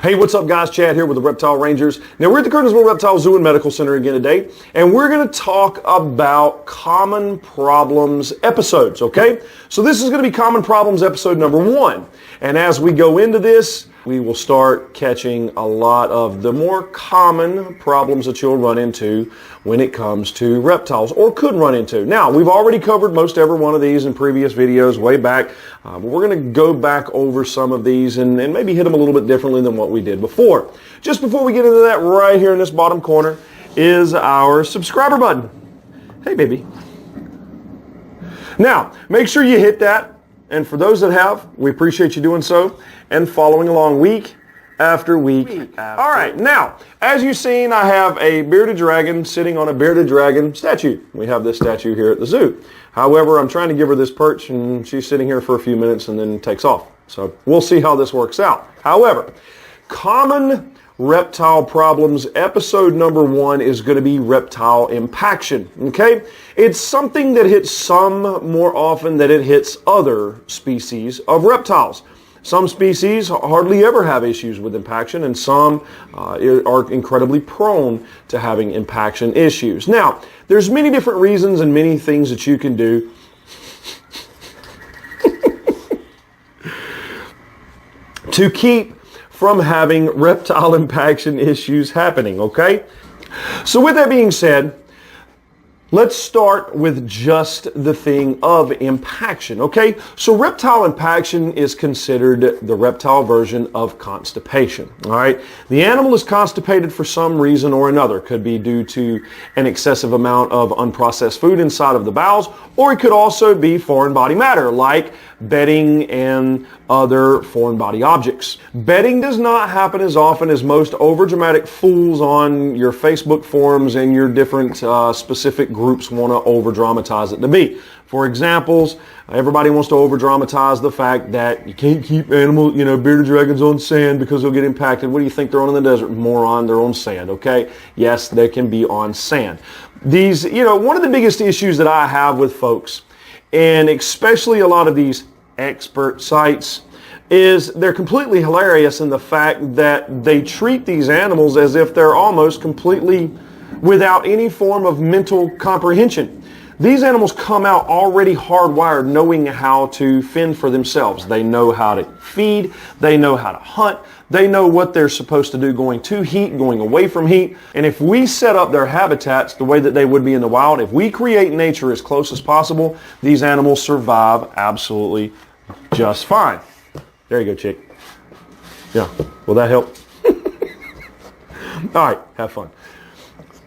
Hey, what's up guys? Chad here with the Reptile Rangers. Now we're at the Kernersville Reptile Zoo and Medical Center again today, and we're going to talk about common problems episodes, okay? So this is going to be common problems episode number 1. And as we go into this, we will start catching a lot of the more common problems that you'll run into when it comes to reptiles, or could run into. Now, we've already covered most every one of these in previous videos way back, but we're going to go back over some of these and maybe hit them a little bit differently than what we did before. Just before we get into that, right here in this bottom corner is our subscriber button. Hey, baby. Now, make sure you hit that. And for those that have, we appreciate you doing so and following along week after week. All right, now, as you've seen, I have a bearded dragon sitting on a bearded dragon statue. We have this statue here at the zoo. However, I'm trying to give her this perch, and she's sitting here for a few minutes and then takes off. So we'll see how this works out. However, common reptile problems episode number 1 is going to be reptile impaction. Okay, it's something that hits some more often than it hits other species of reptiles. Some species hardly ever have issues with impaction, and some are incredibly prone to having impaction issues. Now, there's many different reasons and many things that you can do to keep from having reptile impaction issues happening, okay? So with that being said, let's start with just the thing of impaction, okay? So reptile impaction is considered the reptile version of constipation, all right? The animal is constipated for some reason or another. Could be due to an excessive amount of unprocessed food inside of the bowels, or it could also be foreign body matter, like bedding and other foreign body objects. Bedding does not happen as often as most overdramatic fools on your Facebook forums and your different specific groups want to overdramatize it to be. For examples, everybody wants to overdramatize the fact that you can't keep bearded dragons on sand because they'll get impacted. What do you think they're on in the desert? Moron, they're on sand, okay? Yes, they can be on sand. These, one of the biggest issues that I have with folks, and especially a lot of these expert sites, is they're completely hilarious in the fact that they treat these animals as if they're almost completely without any form of mental comprehension. These animals come out already hardwired, knowing how to fend for themselves. They know how to feed, they know how to hunt, they know what they're supposed to do going to heat, going away from heat. And if we set up their habitats the way that they would be in the wild, if we create nature as close as possible, these animals survive absolutely just fine. There you go, chick. Yeah, will that help? All right, have fun.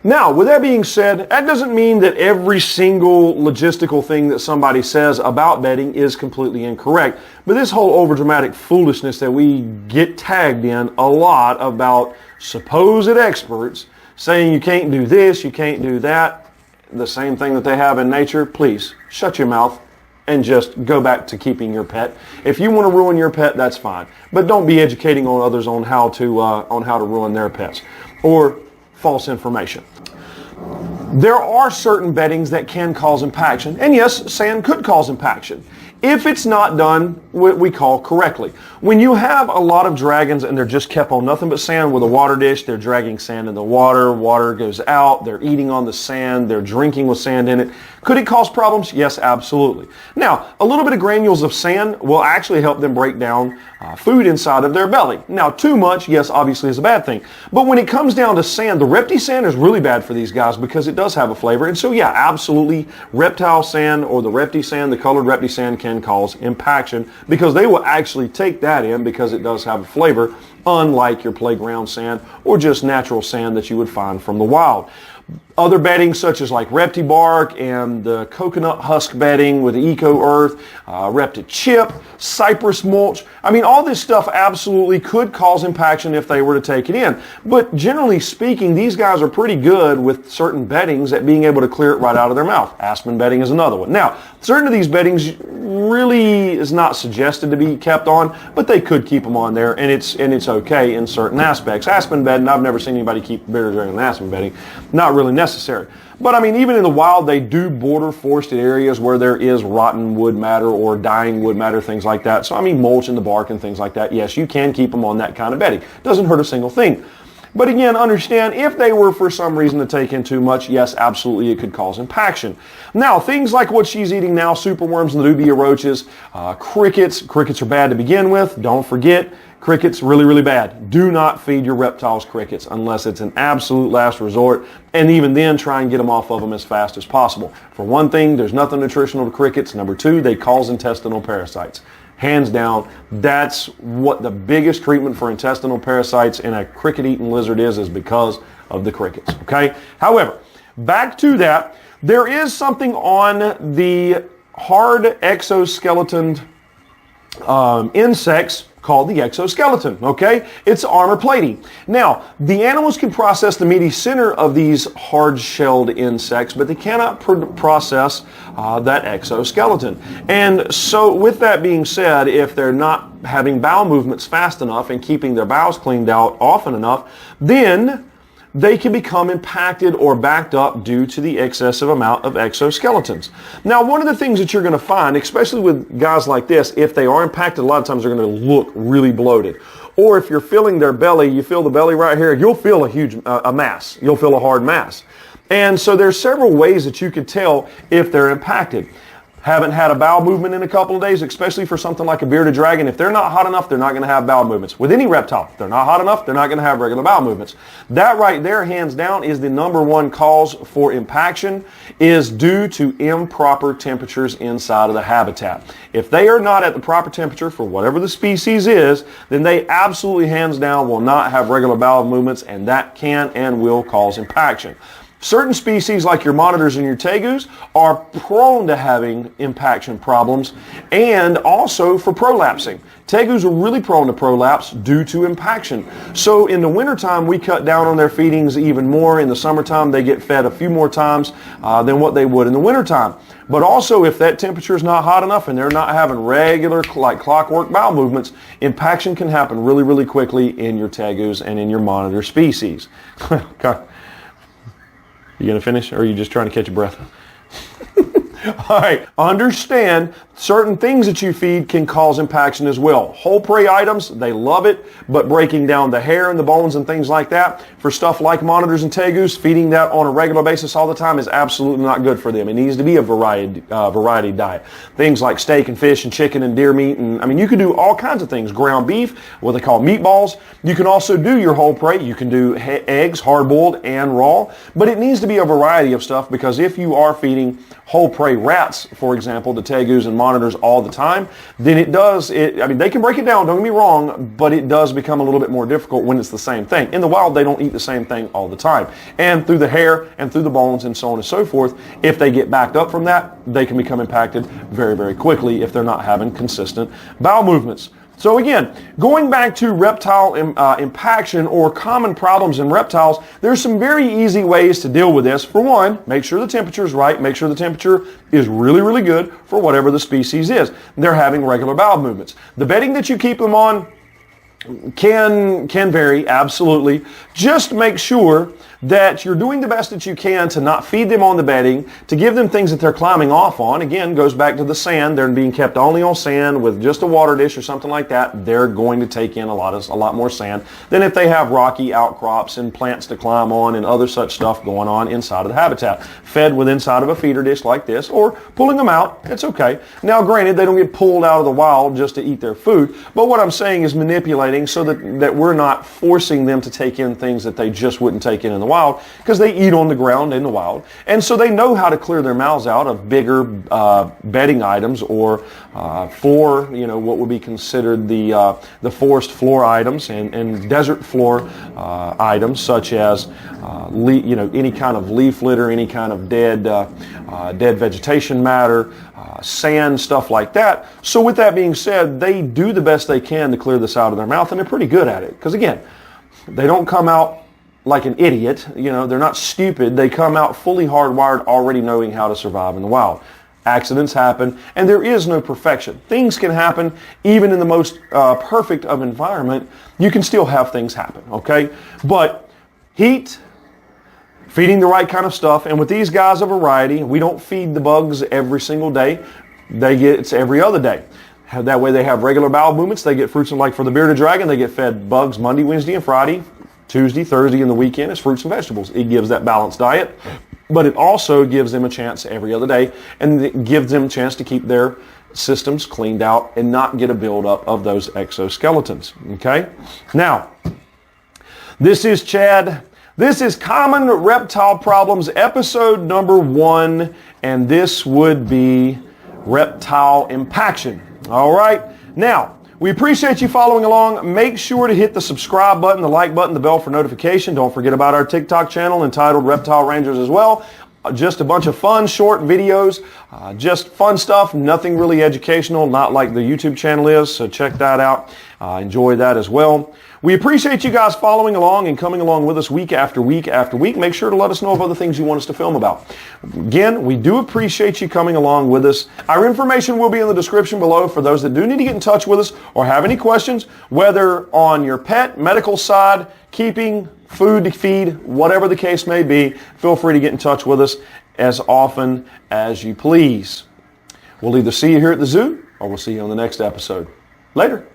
Now, with that being said, that doesn't mean that every single logistical thing that somebody says about bedding is completely incorrect. But this whole overdramatic foolishness that we get tagged in a lot about supposed experts saying you can't do this, you can't do that, the same thing that they have in nature, please shut your mouth and just go back to keeping your pet. If you want to ruin your pet, that's fine. But don't be educating on others on how to ruin their pets or false information. There are certain beddings that can cause impaction, and yes, sand could cause impaction if it's not done what we call correctly. When you have a lot of dragons and they're just kept on nothing but sand with a water dish, they're dragging sand in the water, water goes out, they're eating on the sand, they're drinking with sand in it. Could it cause problems? Yes, absolutely. Now, a little bit of granules of sand will actually help them break down food inside of their belly. Now, too much, yes, obviously is a bad thing. But when it comes down to sand, the reptile sand is really bad for these guys because it does have a flavor. And so, yeah, absolutely, reptile sand or the reptile sand, the colored reptile sand can cause impaction because they will actually take that in because it does have a flavor, unlike your playground sand or just natural sand that you would find from the wild. Other bedding such as like reptile bark and the coconut husk bedding with the eco earth, reptile chip, cypress mulch. I mean, all this stuff absolutely could cause impaction if they were to take it in. But generally speaking, these guys are pretty good with certain beddings at being able to clear it right out of their mouth. Aspen bedding is another one. Now, certain of these beddings really is not suggested to be kept on, but they could keep them on there, and it's okay in certain aspects. Aspen bedding, I've never seen anybody keep bearded dragon in aspen bedding. Not not really necessary. But I mean, even in the wild, they do border forested areas where there is rotten wood matter or dying wood matter, things like that. So I mean, mulch in the bark and things like that. Yes, you can keep them on that kind of bedding. Doesn't hurt a single thing. But again, understand, if they were for some reason to take in too much, yes, absolutely, it could cause impaction. Now, things like what she's eating now, superworms, nudibia roaches, crickets. Crickets are bad to begin with. Don't forget, crickets, really, really bad. Do not feed your reptiles crickets unless it's an absolute last resort. And even then, try and get them off of them as fast as possible. For one thing, there's nothing nutritional to crickets. Number two, they cause intestinal parasites. Hands down, that's what the biggest treatment for intestinal parasites in a cricket-eating lizard is because of the crickets, okay? However, back to that, there is something on the hard exoskeleton insects called the exoskeleton, okay? It's armor plating. Now, the animals can process the meaty center of these hard-shelled insects, but they cannot process that exoskeleton. And so with that being said, if they're not having bowel movements fast enough and keeping their bowels cleaned out often enough, then they can become impacted or backed up due to the excessive amount of exoskeletons. Now, one of the things that you're going to find, especially with guys like this, if they are impacted, a lot of times they're going to look really bloated. Or if you're feeling their belly, you feel the belly right here, you'll feel a huge mass. You'll feel a hard mass. And so there's several ways that you could tell if they're impacted. Haven't had a bowel movement in a couple of days, especially for something like a bearded dragon. If they're not hot enough, they're not going to have bowel movements. With any reptile, if they're not hot enough, they're not going to have regular bowel movements. That right there, hands down, is the number one cause for impaction, is due to improper temperatures inside of the habitat. If they are not at the proper temperature for whatever the species is, then they absolutely, hands down, will not have regular bowel movements, and that can and will cause impaction. Certain species like your monitors and your tegus are prone to having impaction problems and also for prolapsing. Tegus are really prone to prolapse due to impaction. So in the wintertime, we cut down on their feedings even more. In the summertime, they get fed a few more times than what they would in the wintertime. But also, if that temperature is not hot enough and they're not having regular, like clockwork bowel movements, impaction can happen really, really quickly in your tegus and in your monitor species. Okay. You going to finish, or are you just trying to catch your breath? All right. Understand, certain things that you feed can cause impaction as well. Whole prey items, they love it, but breaking down the hair and the bones and things like that, for stuff like monitors and tegus, feeding that on a regular basis all the time is absolutely not good for them. It needs to be a variety diet. Things like steak and fish and chicken and deer meat, and I mean, you can do all kinds of things. Ground beef, what they call meatballs. You can also do your whole prey. You can do eggs, hard-boiled and raw, but it needs to be a variety of stuff, because if you are feeding whole prey rats, for example, the tegus and monitors all the time, then I mean, they can break it down, don't get me wrong, but it does become a little bit more difficult when it's the same thing. In the wild, they don't eat the same thing all the time. And through the hair and through the bones and so on and so forth, if they get backed up from that, they can become impacted very, very quickly if they're not having consistent bowel movements. So again, going back to reptile impaction or common problems in reptiles, there's some very easy ways to deal with this. For one, make sure the temperature is right. Make sure the temperature is really, really good for whatever the species is. They're having regular bowel movements. The bedding that you keep them on can vary, absolutely. Just make sure that you're doing the best that you can to not feed them on the bedding, to give them things that they're climbing off on. Again, goes back to the sand. They're being kept only on sand with just a water dish or something like that. They're going to take in a lot more sand than if they have rocky outcrops and plants to climb on and other such stuff going on inside of the habitat. Fed with inside of a feeder dish like this, or pulling them out, it's okay. Now, granted, they don't get pulled out of the wild just to eat their food, but what I'm saying is manipulating so that we're not forcing them to take in things that they just wouldn't take in the wild, because they eat on the ground in the wild, and so they know how to clear their mouths out of bigger bedding items, or for what would be considered the forest floor items and desert floor items, such as any kind of leaf litter, any kind of dead vegetation matter, sand, stuff like that. So with that being said, they do the best they can to clear this out of their mouth, and they're pretty good at it, because again, they don't come out like an idiot. They're not stupid. They come out fully hardwired, already knowing how to survive in the wild. Accidents happen, and there is no perfection. Things can happen even in the most perfect of environment. You can still have things happen, okay? But heat, feeding the right kind of stuff. And with these guys, a variety. We don't feed the bugs every single day. It's every other day. That way they have regular bowel movements. They get fruits, and like for the bearded dragon, they get fed bugs Monday, Wednesday, and Friday. Tuesday, Thursday, and the weekend is fruits and vegetables. It gives that balanced diet, but it also gives them a chance every other day, and it gives them a chance to keep their systems cleaned out and not get a buildup of those exoskeletons. Okay? Now, this is Chad. This is Common Reptile Problems, episode number 1, and this would be reptile impaction. All right? Now, we appreciate you following along. Make sure to hit the subscribe button, the like button, the bell for notification. Don't forget about our TikTok channel entitled Reptile Rangers as well. Just a bunch of fun, short videos, just fun stuff, nothing really educational, not like the YouTube channel is, so check that out. Enjoy that as well. We appreciate you guys following along and coming along with us week after week after week. Make sure to let us know of other things you want us to film about. Again, we do appreciate you coming along with us. Our information will be in the description below for those that do need to get in touch with us or have any questions, whether on your pet, medical side, keeping, food to feed, whatever the case may be. Feel free to get in touch with us as often as you please. We'll either see you here at the zoo or we'll see you on the next episode. Later.